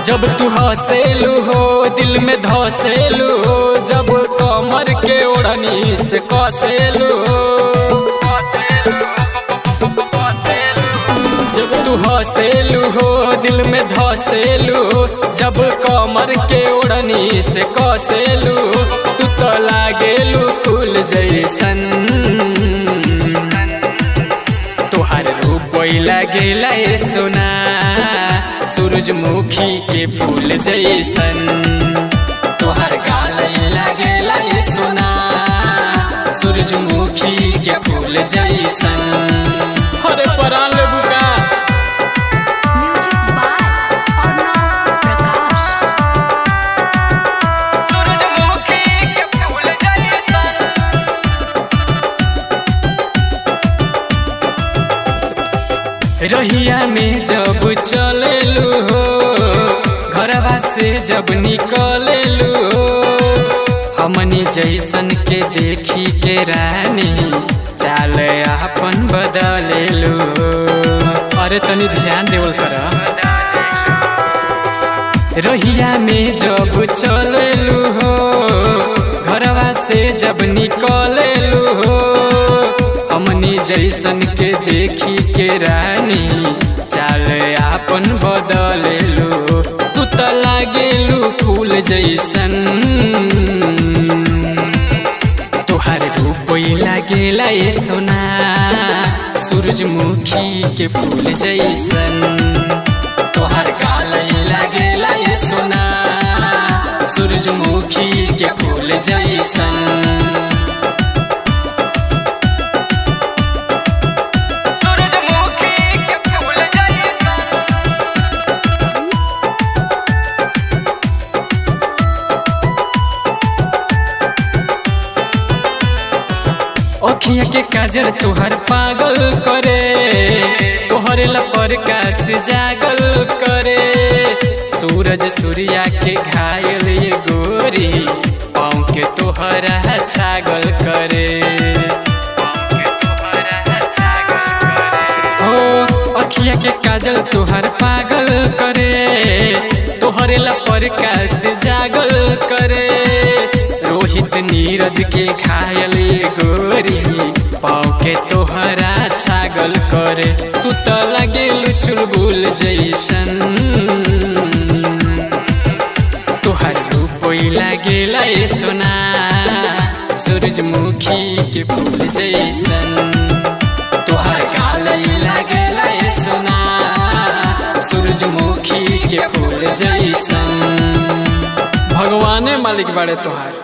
जब तू हंसेलू हो दिल में धसेलू हो, जब कमर के ओढ़नी से कसेलू हो। जब तू हंसेलू हो दिल में धसेलू हो, जब कमर के ओढ़नी से कसेलू, तू तो लागेलू फूल जैसन। तोहार रूप लागेला ए सोना सूरजमुखी के फूल जैसन। तोहर गाल लागेला ए सोना सूरजमुखी के फूल जैसन। हरे परान लेबू का रहिया में जब चलेलू हो, घरवा से जब निकलेलू हो, हमनी जैसन के देखी के रानी चाल अपन बदलेलू हो। अरे तनी ध्यान देवल कर। रहिया में जब चलेलू हो, घरवा से जब निकलेलू हो, हमनी जैसन के देखी के रानी चाल आपन बदलेलू। तू तो लागेलू फूल जैसन। तोहार रूप लागेला ए सोना सूरजमुखी के फूल जैसन। तोहार गाल लागेला ए सोना सूरजमुखी के फूल जैसन। अखिया के काजल तोहर पागल करे, तोहरे लपर काश जागल करे। सूरज सूर्या के घायल ये गोरी, पाँव के तोहरा छागल करे। हो अखिया के काजल तोहर पागल करे, तोहरे लपर काश जागल करे। रोहित नीरज के घायल गोरी, पाँव के तोहरा छागल करे। तू तो लागेलू चुलबुल जैसन। तोहर रूप लागेला ए सोना सूरजमुखी के फूल जैसन। तोहर गाल लागेला ए सोना सूरजमुखी के फूल जैसन। भगवाने मालिक बाड़े तोहार।